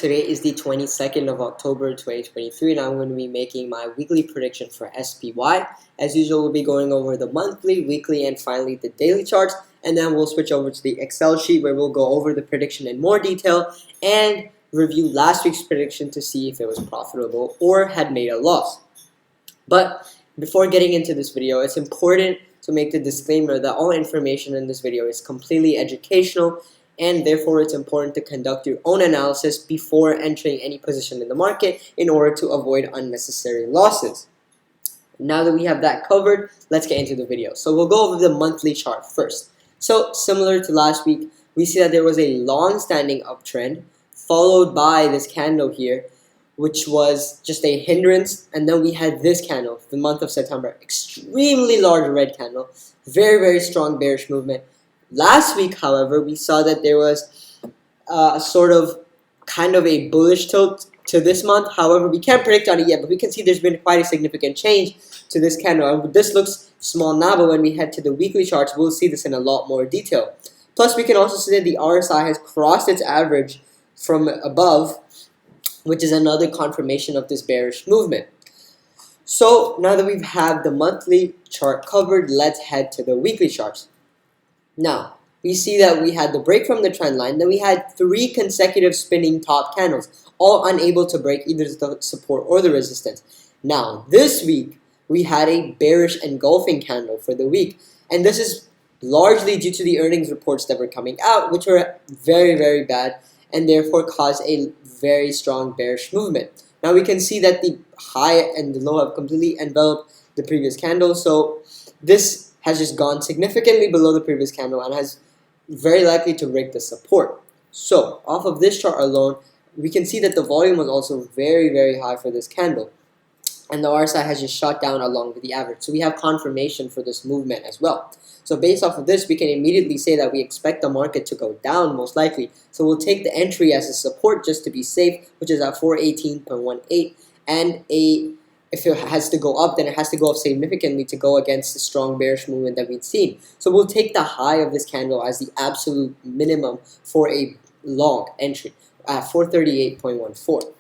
Today is the 22nd of October 2023 and I'm going to be making my weekly prediction for SPY. As usual, we'll be going over the monthly, weekly, and finally the daily charts, and then we'll switch over to the Excel sheet where we'll go over the prediction in more detail and review last week's prediction to see if it was profitable or had made a loss. But before getting into this video, it's important to make the disclaimer that all information in this video is completely educational, and therefore it's important to conduct your own analysis before entering any position in the market in order to avoid unnecessary losses. Now that we have that covered, let's get into the video. So we'll go over the monthly chart first. So similar to last week, we see that there was a long-standing uptrend followed by this candle here, which was just a hindrance, and then we had this candle, the month of September, extremely large red candle, very strong bearish movement. Last week, however, we saw that there was a sort of kind of a bullish tilt to this month. However, we can't predict on it yet, but we can see there's been quite a significant change to this candle. And this looks small now, but when we head to the weekly charts, we'll see this in a lot more detail. Plus, we can also see that the RSI has crossed its average from above, which is another confirmation of this bearish movement. So now that we've had the monthly chart covered, let's head to the weekly charts. Now, we see that we had the break from the trend line, then we had 3 consecutive spinning top candles, all unable to break either the support or the resistance. Now, this week, we had a bearish engulfing candle for the week, and this is largely due to the earnings reports that were coming out, which were very bad, and therefore caused a very strong bearish movement. Now, we can see that the high and the low have completely enveloped the previous candle, so this has just gone significantly below the previous candle and has very likely to break the support. So off of this chart alone, we can see that the volume was also very high for this candle, and the RSI has just shot down along with the average. So we have confirmation for this movement as well. So based off of this, we can immediately say that we expect the market to go down most likely. So we'll take the entry as a support just to be safe, which is at 418.18, and if it has to go up, then it has to go up significantly to go against the strong bearish movement that we've seen. So we'll take the high of this candle as the absolute minimum for a long entry at 438.14.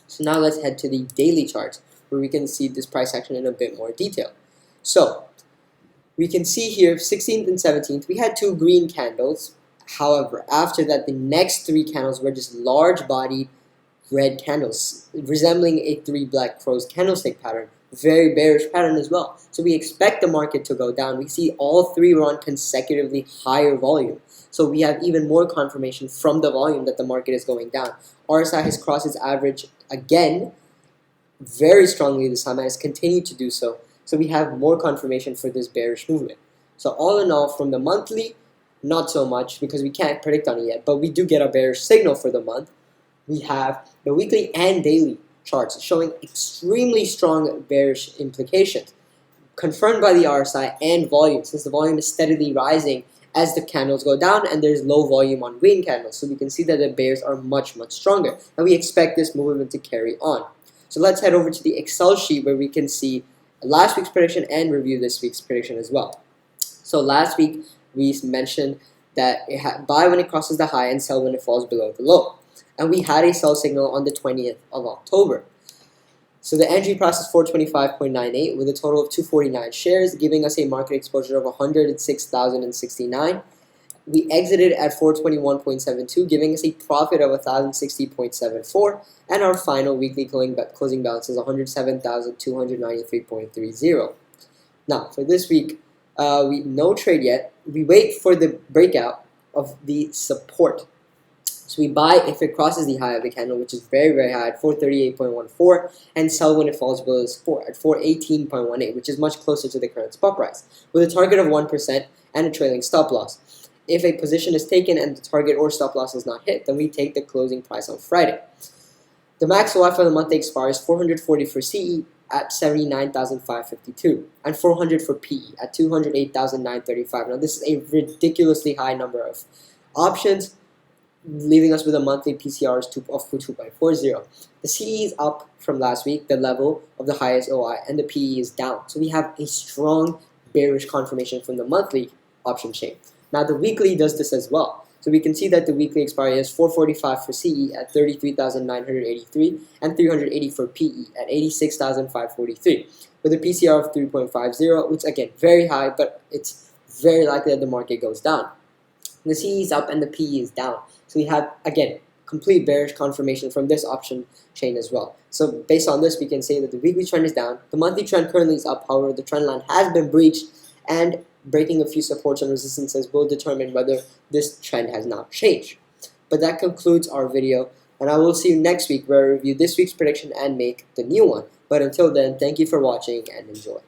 So now let's head to the daily charts where we can see this price action in a bit more detail. So we can see here 16th and 17th, we had 2 green candles. However, after that, the next 3 candles were just large-bodied red candles, resembling a 3 black crows candlestick pattern. Very bearish pattern as well. So we expect the market to go down. We see all 3 were on consecutively higher volume. So we have even more confirmation from the volume that the market is going down. RSI has crossed its average again, very strongly this time, and has continued to do so. So we have more confirmation for this bearish movement. So all in all, from the monthly, not so much because we can't predict on it yet, but we do get a bearish signal for the month. We have the weekly and daily charts showing extremely strong bearish implications, confirmed by the RSI and volume, since the volume is steadily rising as the candles go down and there's low volume on green candles. So we can see that the bears are much stronger, and we expect this movement to carry on. So let's head over to the Excel sheet where we can see last week's prediction and review this week's prediction as well. So last week we mentioned that buy when it crosses the high and sell when it falls below the low. And we had a sell signal on the 20th of October. So the entry price is 425.98 with a total of 249 shares, giving us a market exposure of 106,069. We exited at 421.72, giving us a profit of 1,060.74, and our final weekly closing balance is 107,293.30. Now, for this week, we no trade yet. We wait for the breakout of the support. So we buy if it crosses the high of the candle, which is very high at 438.14, and sell when it falls below the support at 418.18, which is much closer to the current spot price, with a target of 1% and a trailing stop loss. If a position is taken and the target or stop loss is not hit, then we take the closing price on Friday. The max OI for the month expires 440 for CE at 79,552 and 400 for PE at 208,935. Now this is a ridiculously high number of options, leaving us with a monthly PCR of 2.40. The CE is up from last week, the level of the highest OI, and the PE is down. So we have a strong bearish confirmation from the monthly option chain. Now the weekly does this as well. So we can see that the weekly expiry is 445 for CE at 33,983 and 380 for PE at 86,543 with a PCR of 3.50, which again very high, but it's very likely that the market goes down. The CE is up and the PE is down. So we have again complete bearish confirmation from this option chain as well. So based on this, we can say that the weekly trend is down. The monthly trend currently is up. However, the trend line has been breached, and breaking a few supports and resistances will determine whether this trend has now changed. But that concludes our video, and I will see you next week where I review this week's prediction and make the new one. But until then, thank you for watching and enjoy.